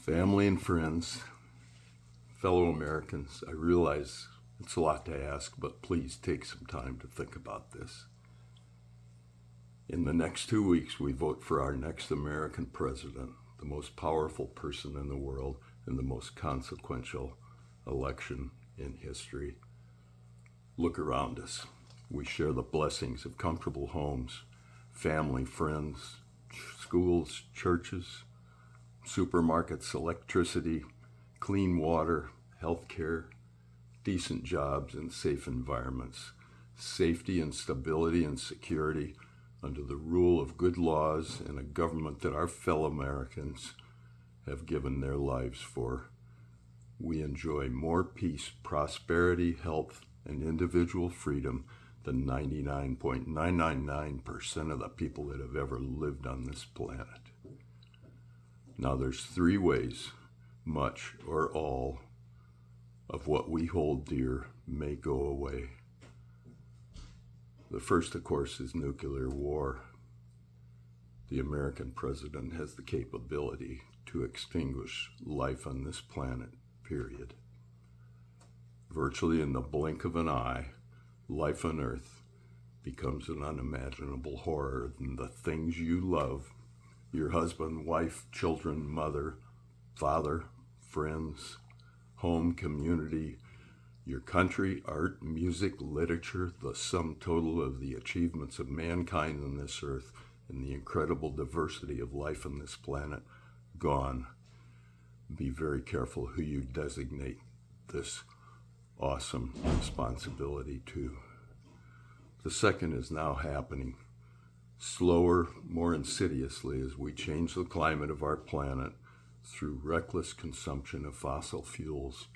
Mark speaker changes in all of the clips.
Speaker 1: Family and friends, fellow Americans, I realize it's a lot to ask, but please take some time to think about this. In the next 2 weeks, we vote for our next American president, the most powerful person in the world, and the most consequential election in history. Look around us. We share the blessings of comfortable homes, family, friends, schools, churches, supermarkets, electricity, clean water, health care, decent jobs and safe environments, safety and stability and security under the rule of good laws and a government that our fellow Americans have given their lives for. We enjoy more peace, prosperity, health, and individual freedom than 99.999% of the people that have ever lived on this planet. Now there's 3 ways much or all of what we hold dear may go away. The first, of course, is nuclear war. The American president has the capability to extinguish life on this planet, period. Virtually in the blink of an eye, life on Earth becomes an unimaginable horror, and the things you love, your husband, wife, children, mother, father, friends, home, community, your country, art, music, literature, the sum total of the achievements of mankind on this earth and the incredible diversity of life on this planet, gone. Be very careful who you designate this awesome responsibility to. The second is now happening. Slower, more insidiously, as we change the climate of our planet through reckless consumption of fossil fuels.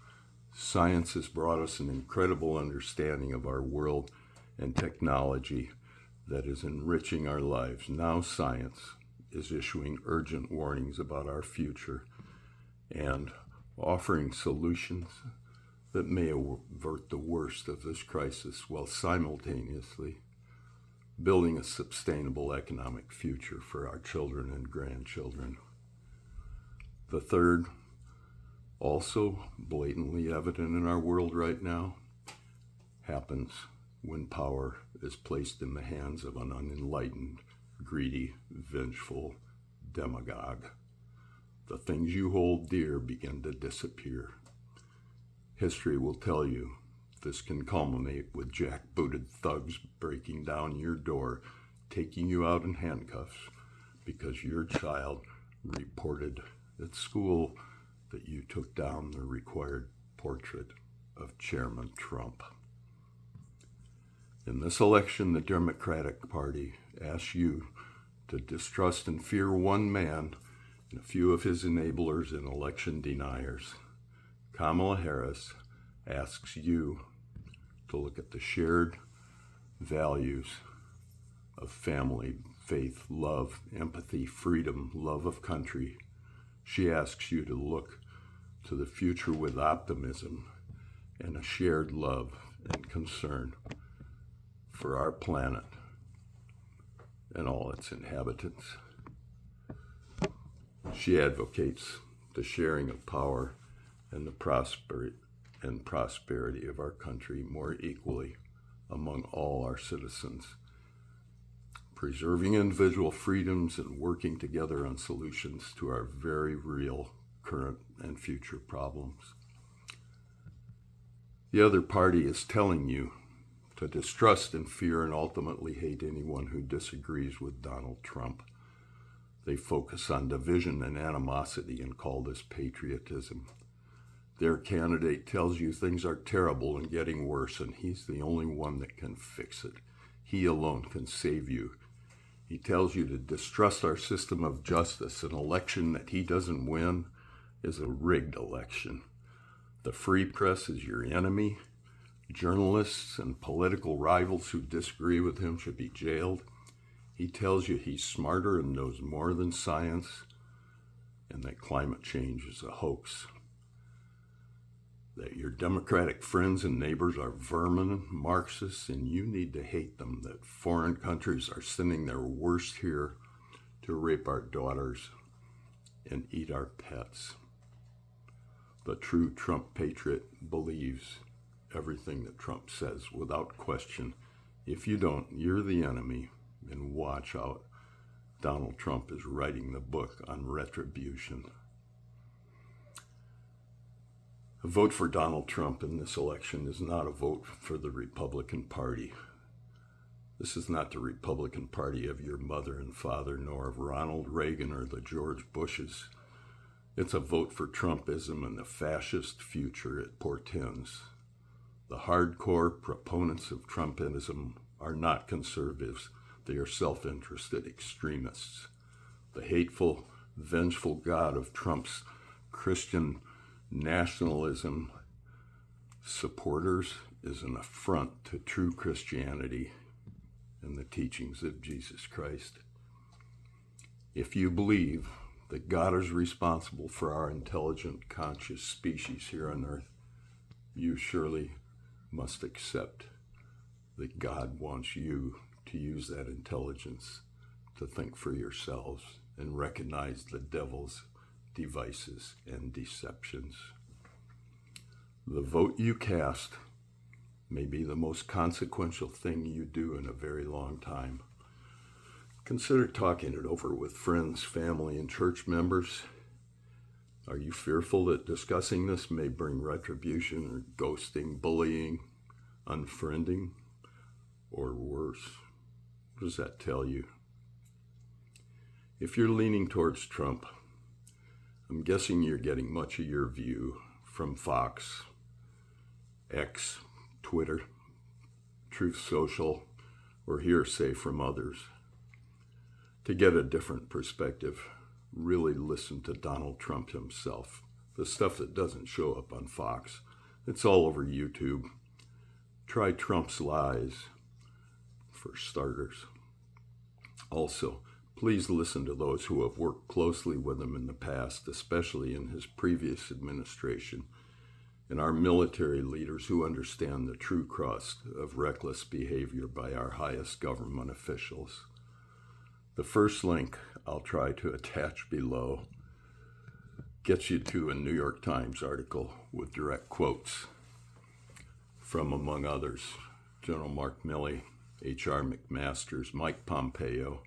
Speaker 1: Science has brought us an incredible understanding of our world and technology that is enriching our lives. Now science is issuing urgent warnings about our future and offering solutions that may avert the worst of this crisis while simultaneously building a sustainable economic future for our children and grandchildren. The third, also blatantly evident in our world right now, happens when power is placed in the hands of an unenlightened, greedy, vengeful demagogue. The things you hold dear begin to disappear. History will tell you this can culminate with jackbooted thugs breaking down your door, taking you out in handcuffs because your child reported at school that you took down the required portrait of Chairman Trump. In this election, the Democratic Party asks you to distrust and fear one man and a few of his enablers and election deniers. Kamala Harris asks you to look at the shared values of family, faith, love, empathy, freedom, love of country. She asks you to look to the future with optimism and a shared love and concern for our planet and all its inhabitants. She advocates the sharing of power and the prosperity of our country more equally among all our citizens, preserving individual freedoms and working together on solutions to our very real current and future problems. The other party is telling you to distrust and fear and ultimately hate anyone who disagrees with Donald Trump. They focus on division and animosity and call this patriotism. Their candidate tells you things are terrible and getting worse, and he's the only one that can fix it. He alone can save you. He tells you to distrust our system of justice. An election that he doesn't win is a rigged election. The free press is your enemy. Journalists and political rivals who disagree with him should be jailed. He tells you he's smarter and knows more than science, and that climate change is a hoax. That your Democratic friends and neighbors are vermin, Marxists, and you need to hate them. That foreign countries are sending their worst here to rape our daughters and eat our pets. The true Trump patriot believes everything that Trump says without question. If you don't, you're the enemy, and watch out. Donald Trump is writing the book on retribution. A vote for Donald Trump in this election is not a vote for the Republican Party. This is not the Republican Party of your mother and father, nor of Ronald Reagan or the George Bushes. It's a vote for Trumpism and the fascist future it portends. The hardcore proponents of Trumpism are not conservatives. They are self-interested extremists. The hateful, vengeful God of Trump's Christian nationalism supporters is an affront to true Christianity and the teachings of Jesus Christ. If you believe that God is responsible for our intelligent, conscious species here on earth, you surely must accept that God wants you to use that intelligence to think for yourselves and recognize the devil's devices and deceptions. The vote you cast may be the most consequential thing you do in a very long time. Consider talking it over with friends, family, and church members. Are you fearful that discussing this may bring retribution or ghosting, bullying, unfriending, or worse? What does that tell you? If you're leaning towards Trump, I'm guessing you're getting much of your view from Fox, X, Twitter, Truth Social, or hearsay from others. To get a different perspective, really listen to Donald Trump himself. The stuff that doesn't show up on Fox. It's all over YouTube. Try Trump's lies, for starters. Also, please listen to those who have worked closely with him in the past, especially in his previous administration, and our military leaders who understand the true cost of reckless behavior by our highest government officials. The first link I'll try to attach below gets you to a New York Times article with direct quotes from, among others, General Mark Milley, H.R. McMaster's, Mike Pompeo,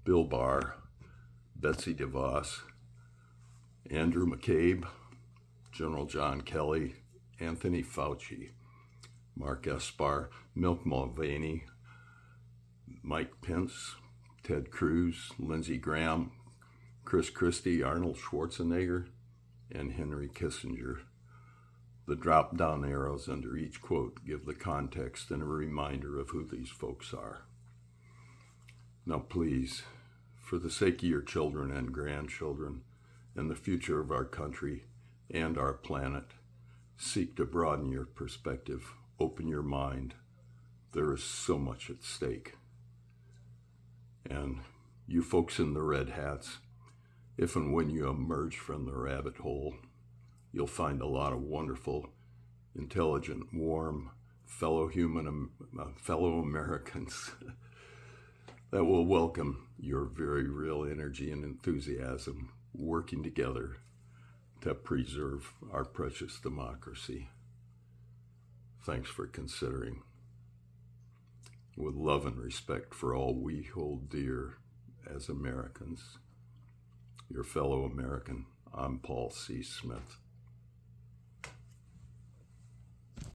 Speaker 1: Bill Barr, Betsy DeVos, Andrew McCabe, General John Kelly, Anthony Fauci, Mark Esper, Milk Mulvaney, Mike Pence, Ted Cruz, Lindsey Graham, Chris Christie, Arnold Schwarzenegger, and Henry Kissinger. The drop-down arrows under each quote give the context and a reminder of who these folks are. Now please, for the sake of your children and grandchildren and the future of our country and our planet, seek to broaden your perspective, open your mind. There is so much at stake. And you folks in the red hats, if and when you emerge from the rabbit hole, you'll find a lot of wonderful, intelligent, warm, fellow Americans that will welcome your very real energy and enthusiasm, working together to preserve our precious democracy. Thanks for considering. With love and respect for all we hold dear as Americans, your fellow American, I'm Paul C. Smith.